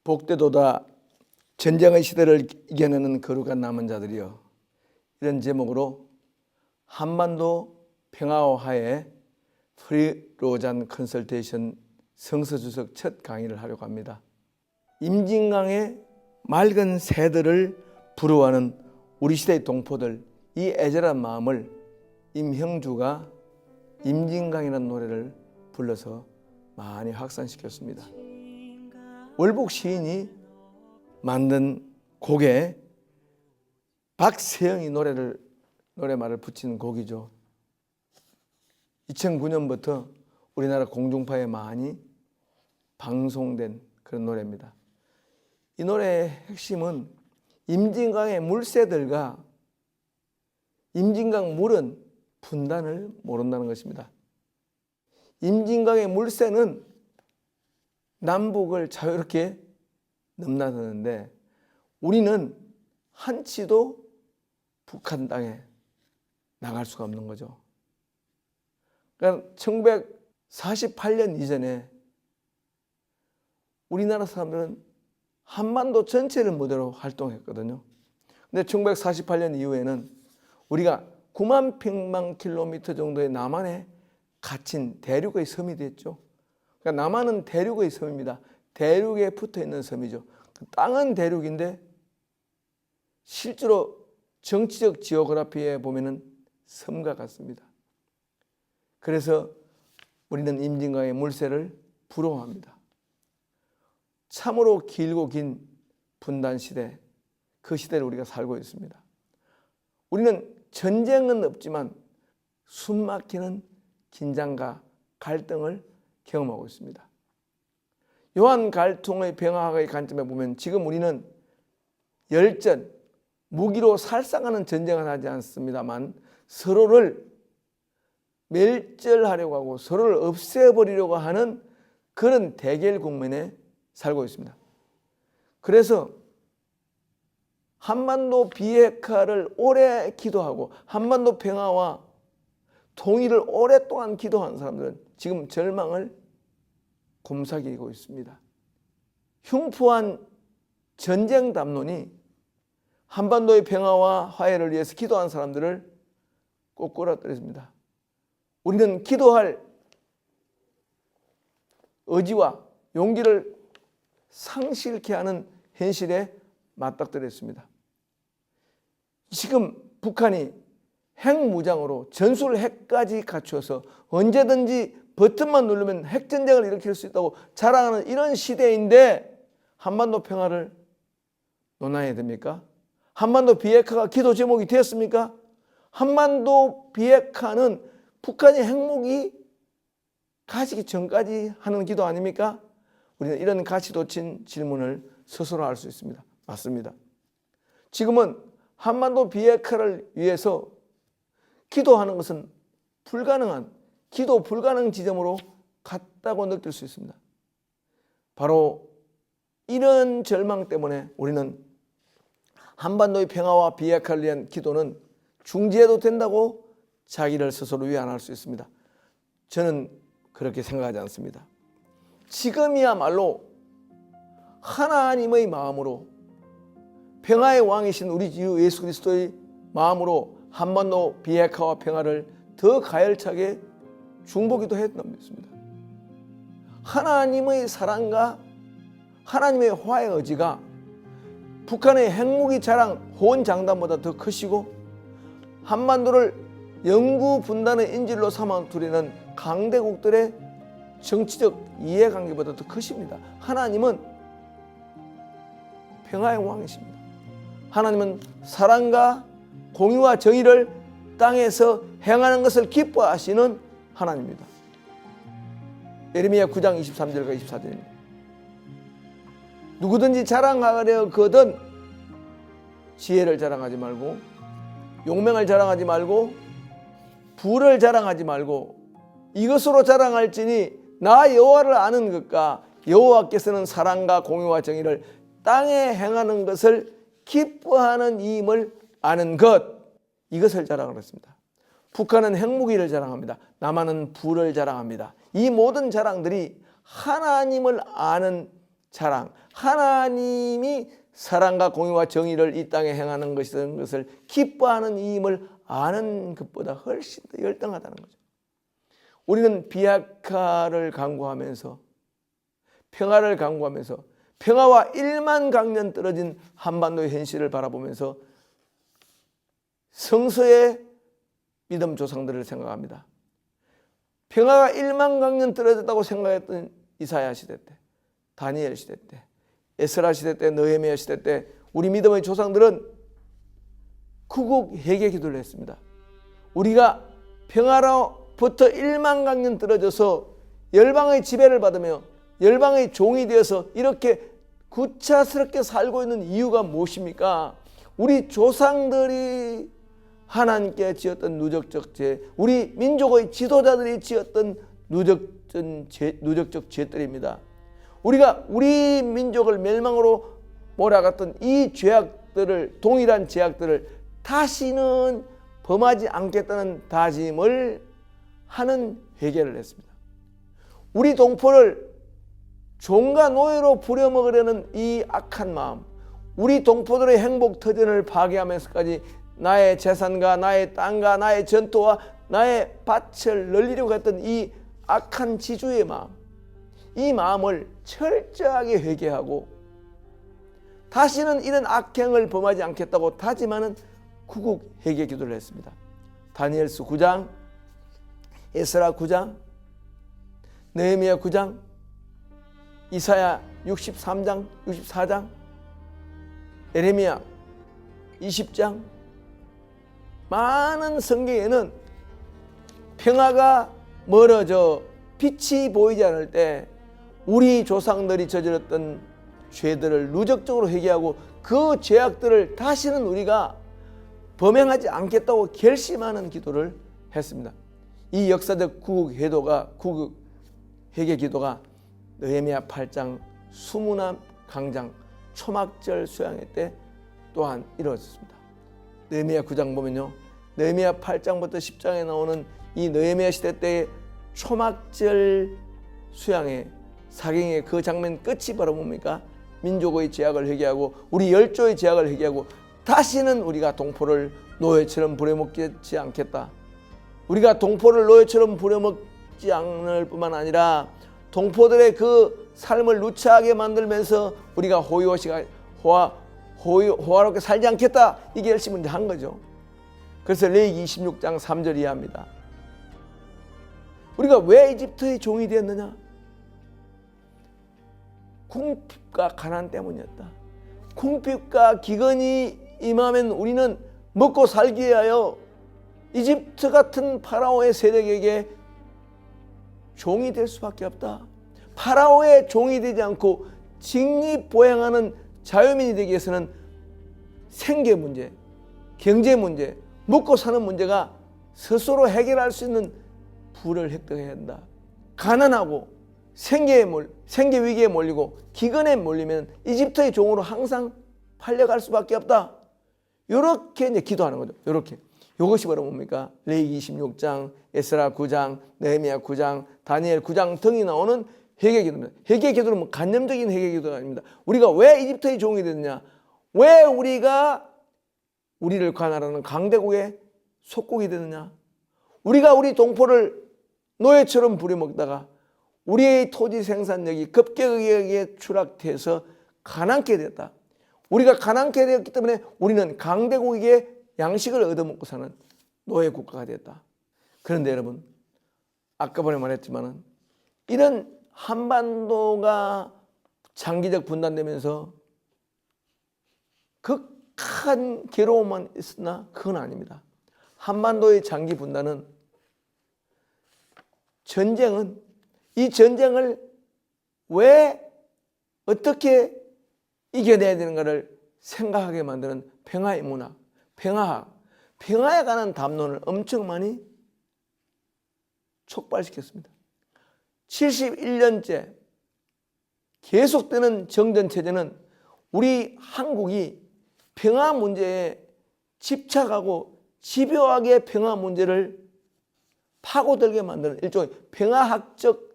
복되도다 전쟁의 시대를 이겨내는 거룩한 남은 자들이여. 이런 제목으로 한반도 평화와 화해 프리로잔 컨설테이션 성서주석 첫 강의를 하려고 합니다. 임진강의 맑은 새들을 부러워하는 우리 시대의 동포들, 이 애절한 마음을 임형주가 임진강이라는 노래를 불러서 많이 확산시켰습니다. 월북 시인이 만든 곡에 박세영이 노래말을 붙인 곡이죠. 2009년부터 우리나라 공중파에 많이 방송된 그런 노래입니다. 이 노래의 핵심은 임진강의 물새들과 임진강 물은 분단을 모른다는 것입니다. 임진강의 물새는 남북을 자유롭게 넘나드는데 우리는 한치도 북한 땅에 나갈 수가 없는 거죠. 그러니까 1948년 이전에 우리나라 사람들은 한반도 전체를 무대로 활동했거든요. 근데 1948년 이후에는 우리가 9만 평방킬로미터 정도의 남한에 갇힌 대륙의 섬이 됐죠. 그러니까 남한은 대륙의 섬입니다. 대륙에 붙어 있는 섬이죠. 땅은 대륙인데 실제로 정치적 지오그래피에 보면은 섬과 같습니다. 그래서 우리는 임진강의 물새를 부러워합니다. 참으로 길고 긴 분단 시대, 그 시대를 우리가 살고 있습니다. 우리는 전쟁은 없지만 숨막히는 긴장과 갈등을 경험하고 있습니다. 요한 갈통의 평화학의 관점에 보면 지금 우리는 열전, 무기로 살상하는 전쟁을 하지 않습니다만 서로를 멸절하려고 하고 서로를 없애버리려고 하는 그런 대결 국면에 살고 있습니다. 그래서 한반도 비핵화를 오래 기도하고 한반도 평화와 통일을 오랫동안 기도한 사람들은 지금 절망을 곰삭이고 있습니다. 흉포한 전쟁 담론이 한반도의 평화와 화해를 위해서 기도한 사람들을 꼬꾸라뜨렸습니다. 우리는 기도할 의지와 용기를 상실케 하는 현실에 맞닥뜨렸습니다. 지금 북한이 핵무장으로 전술 핵까지 갖추어서 언제든지 버튼만 누르면 핵전쟁을 일으킬 수 있다고 자랑하는 이런 시대인데 한반도 평화를 논해야 됩니까? 한반도 비핵화가 기도 제목이 되었습니까? 한반도 비핵화는 북한이 핵무기 가지기 전까지 하는 기도 아닙니까? 우리는 이런 가치 돋친 질문을 스스로 할 수 있습니다. 맞습니다. 지금은 한반도 비핵화를 위해서 기도하는 것은 기도 불가능 지점으로 갔다고 느낄 수 있습니다. 바로 이런 절망 때문에 우리는 한반도의 평화와 비핵화를 위한 기도는 중지해도 된다고 자기를 스스로 위안할 수 있습니다. 저는 그렇게 생각하지 않습니다. 지금이야말로 하나님의 마음으로 평화의 왕이신 우리 주 예수 그리스도의 마음으로 한반도 비핵화와 평화를 더 가열차게 중보기도 했던 것입니다. 하나님의 사랑과 하나님의 화해 의지가 북한의 핵무기 자랑 호언장담보다 더 크시고 한반도를 영구 분단의 인질로 삼아두려는 강대국들의 정치적 이해관계보다 더 크십니다. 하나님은 평화의 왕이십니다. 하나님은 사랑과 공의와 정의를 땅에서 행하는 것을 기뻐하시는 하나님입니다. 예레미야 9장 23절과 24절입니다. 누구든지 자랑하려거든 지혜를 자랑하지 말고 용맹을 자랑하지 말고 부를 자랑하지 말고 이것으로 자랑할지니 나 여호와를 아는 것과 여호와께서는 사랑과 공의와 정의를 땅에 행하는 것을 기뻐하는 이임을 아는 것, 이것을 자랑을 했습니다. 북한은 핵무기를 자랑합니다. 남한은 부를 자랑합니다. 이 모든 자랑들이 하나님을 아는 자랑, 하나님이 사랑과 공의와 정의를 이 땅에 행하는 것을 기뻐하는 이임을 아는 것보다 훨씬 더 열등하다는 거죠. 우리는 비핵화를 강구하면서 평화를 강구하면서 평화와 1만 강년 떨어진 한반도의 현실을 바라보면서 성서의 믿음 조상들을 생각합니다. 평화가 1만 강년 떨어졌다고 생각했던 이사야 시대 때, 다니엘 시대 때, 에스라 시대 때, 느헤미야 시대 때 우리 믿음의 조상들은 구국 회개 기도를 했습니다. 우리가 평화로부터 1만 강년 떨어져서 열방의 지배를 받으며 열방의 종이 되어서 이렇게 구차스럽게 살고 있는 이유가 무엇입니까? 우리 조상들이 하나님께 지었던 누적적 죄, 우리 민족의 지도자들이 지었던 누적적 죄들입니다. 우리가 우리 민족을 멸망으로 몰아갔던 이 죄악들을, 동일한 죄악들을 다시는 범하지 않겠다는 다짐을 하는 회개를 했습니다. 우리 동포를 종과 노예로 부려먹으려는 이 악한 마음, 우리 동포들의 행복 터전을 파괴하면서까지 나의 재산과 나의 땅과 나의 전토와 나의 밭을 늘리려고 했던 이 악한 지주의 마음, 이 마음을 철저하게 회개하고 다시는 이런 악행을 범하지 않겠다고 다짐하는 구국 회개 기도를 했습니다. 다니엘서 9장, 에스라 9장, 느헤미야 9장, 이사야 63장, 64장, 예레미야 20장, 많은 성경에는 평화가 멀어져 빛이 보이지 않을 때 우리 조상들이 저질렀던 죄들을 누적적으로 회개하고 그 죄악들을 다시는 우리가 범행하지 않겠다고 결심하는 기도를 했습니다. 이 역사적 구국 회개 기도가 느헤미야 8장 수문암 강장 초막절 수양회 때 또한 이루어졌습니다. 느헤미야 9장 보면요, 느헤미야 8장부터 10장에 나오는 이 느헤미야 시대 때의 초막절 수양회 사경의 그 장면 끝이 바로 뭡니까? 민족의 죄악을 회개하고 우리 열조의 죄악을 회개하고 다시는 우리가 동포를 노예처럼 부려먹지 않겠다. 우리가 동포를 노예처럼 부려먹지 않을 뿐만 아니라 동포들의 그 삶을 누차하게 만들면서 우리가 호화롭게 살지 않겠다. 이게 열심히 한 거죠. 그래서 레위기 26장 3절 이하입니다. 우리가 왜 이집트의 종이 되었느냐? 궁핍과 가난 때문이었다. 궁핍과 기근이 임하면 우리는 먹고 살기 위하여 이집트 같은 파라오의 세력에게 종이 될 수밖에 없다. 파라오의 종이 되지 않고 직립보행하는 자유민이 되기 위해서는 생계 문제, 경제 문제, 먹고 사는 문제가 스스로 해결할 수 있는 부를 획득해야 한다. 가난하고 생계 위기에 몰리고 기근에 몰리면 이집트의 종으로 항상 팔려갈 수밖에 없다. 이렇게 이제 기도하는 거죠. 이렇게. 이것이 바로 뭡니까? 레위기 26장, 에스라 9장, 느헤미야 9장, 다니엘 9장 등이 나오는 회개 기도입니다. 회개 기도는 뭐 간념적인 회개 기도가 아닙니다. 우리가 왜 이집트의 종이 됐느냐? 왜 우리가 우리를 관할하는 강대국의 속국이 되느냐? 우리가 우리 동포를 노예처럼 부려먹다가 우리의 토지 생산력이 급격하게 추락해서 가난케 됐다. 우리가 가난케 되었기 때문에 우리는 강대국에게 양식을 얻어먹고 사는 노예 국가가 됐다. 그런데 여러분, 아까 전에 말했지만은 이런 한반도가 장기적 분단되면서 극한 괴로움만 있었나? 그건 아닙니다. 한반도의 장기 분단은 이 전쟁을 왜 어떻게 이겨내야 되는가를 생각하게 만드는 평화의 문화, 평화학, 평화에 관한 담론을 엄청 많이 촉발시켰습니다. 71년째 계속되는 정전체제는 우리 한국이 평화 문제에 집착하고 집요하게 평화 문제를 파고들게 만드는 일종의 평화학적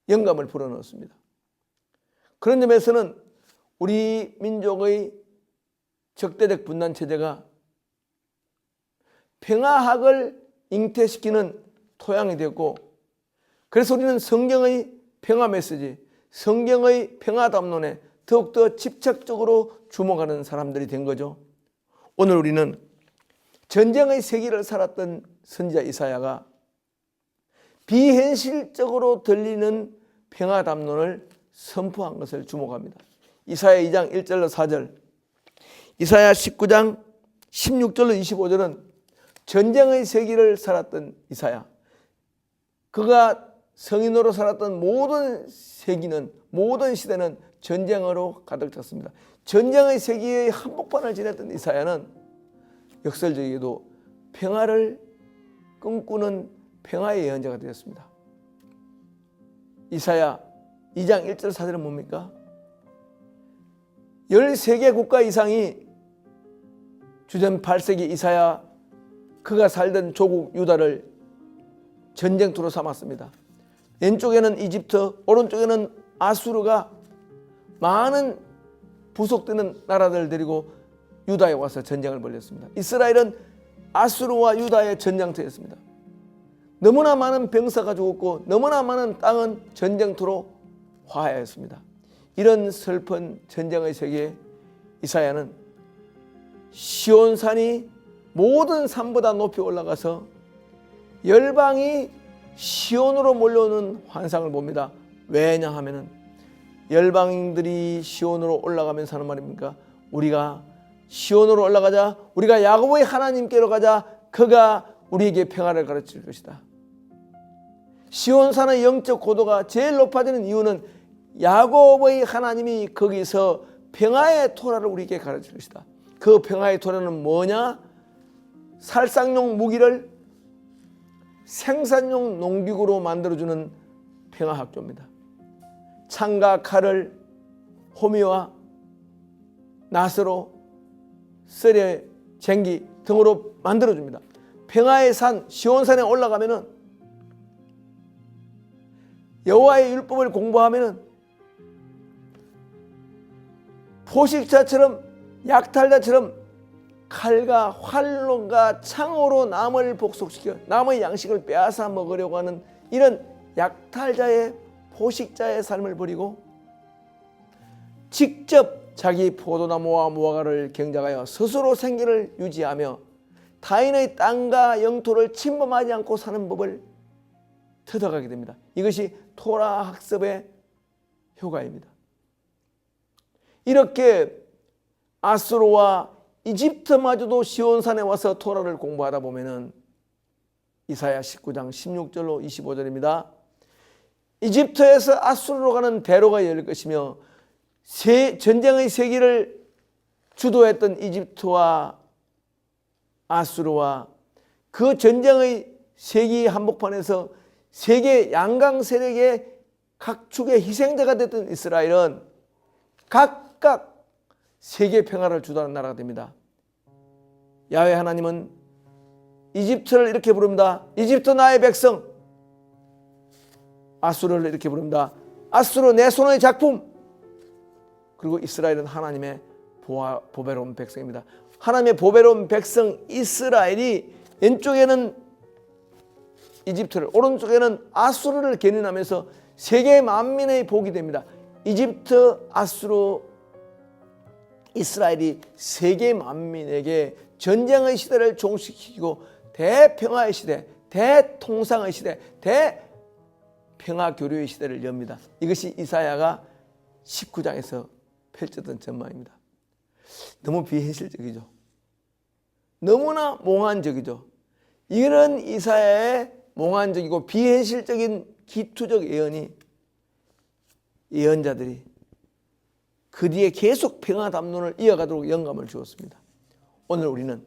영감을 불어넣었습니다. 그런 점에서는 우리 민족의 적대적 분단 체제가 평화학을 잉태시키는 토양이 되었고, 그래서 우리는 성경의 평화 메시지, 성경의 평화 담론에 더욱더 집착적으로 주목하는 사람들이 된 거죠. 오늘 우리는 전쟁의 세기를 살았던 선지자 이사야가 비현실적으로 들리는 평화 담론을 선포한 것을 주목합니다. 이사야 2장 1절로 4절, 이사야 19장 16절로 25절은 전쟁의 세기를 살았던 이사야, 그가 성인으로 살았던 모든 세기는, 모든 시대는 전쟁으로 가득 찼습니다. 전쟁의 세기의 한복판을 지냈던 이사야는 역설적이게도 평화를 꿈꾸는 평화의 예언자가 되었습니다. 이사야 2장 1절 4절은 뭡니까? 13개 국가 이상이 주전 8세기 이사야 그가 살던 조국 유다를 전쟁터로 삼았습니다. 왼쪽에는 이집트, 오른쪽에는 아수르가 많은 부속되는 나라들을 데리고 유다에 와서 전쟁을 벌였습니다. 이스라엘은 아수르와 유다의 전장터였습니다. 너무나 많은 병사가 죽었고 너무나 많은 땅은 전쟁터로 화하였습니다. 이런 슬픈 전쟁의 세계에 이사야는 시온산이 모든 산보다 높이 올라가서 열방이 시온으로 몰려오는 환상을 봅니다. 왜냐하면 열방인들이 시온으로 올라가면서 하는 말입니까? 우리가 시온으로 올라가자, 우리가 야곱의 하나님께로 가자, 그가 우리에게 평화를 가르칠 것이다. 시온산의 영적 고도가 제일 높아지는 이유는 야곱의 하나님이 거기서 평화의 토라를 우리에게 가르칠 것이다. 그 평화의 토라는 뭐냐? 살상용 무기를 생산용 농기구로 만들어주는 평화학교입니다. 창과 칼을 호미와 낫으로 썰에 쟁기 등으로 만들어줍니다. 평화의 산 시온산에 올라가면은 여호와의 율법을 공부하면은 포식자처럼 약탈자처럼 칼과 활로가 창으로 남을 복속시켜 남의 양식을 빼앗아 먹으려고 하는 이런 약탈자의 포식자의 삶을 버리고 직접 자기 포도나무와 무화과를 경작하여 스스로 생계를 유지하며 타인의 땅과 영토를 침범하지 않고 사는 법을 터득하게 됩니다. 이것이 토라 학습의 효과입니다. 이렇게 아수르와 이집트마저도 시온산에 와서 토라를 공부하다 보면은 이사야 19장 16절로 25절입니다. 이집트에서 아수르로 가는 대로가 열릴 것이며 전쟁의 세기를 주도했던 이집트와 아수르와 그 전쟁의 세기 한복판에서 세계 양강 세력의 각축의 희생자가 됐던 이스라엘은 각각 세계 평화를 주도하는 나라가 됩니다. 야훼 하나님은 이집트를 이렇게 부릅니다. 이집트 나의 백성. 아수르를 이렇게 부릅니다. 아수르 내 손의 작품. 그리고 이스라엘은 하나님의 보배로운 백성입니다. 하나님의 보배로운 백성 이스라엘이 왼쪽에는 이집트를, 오른쪽에는 아수르를 견인하면서 세계 만민의 복이 됩니다. 이집트, 아수르, 이스라엘이 세계 만민에게 전쟁의 시대를 종식시키고 대평화의 시대, 대통상의 시대, 대평화 교류의 시대를 엽니다. 이것이 이사야가 19장에서 펼쳤던 전망입니다. 너무 비현실적이죠. 너무나 몽환적이죠. 이런 이사야의 몽환적이고 비현실적인 기투적 예언이 예언자들이 그 뒤에 계속 평화 담론을 이어가도록 영감을 주었습니다. 오늘 우리는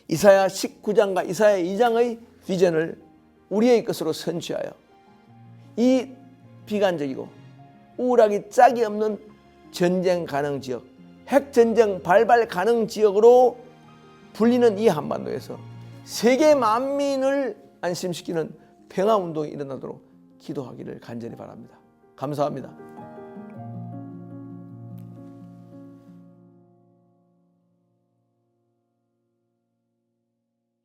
이사야 19장과 이사야 2장의 비전을 우리의 것으로 선취하여 이 비관적이고 우울하기 짝이 없는 전쟁 가능 지역, 핵전쟁 발발 가능 지역으로 불리는 이 한반도에서 세계 만민을 안심시키는 평화운동이 일어나도록 기도하기를 간절히 바랍니다. 감사합니다.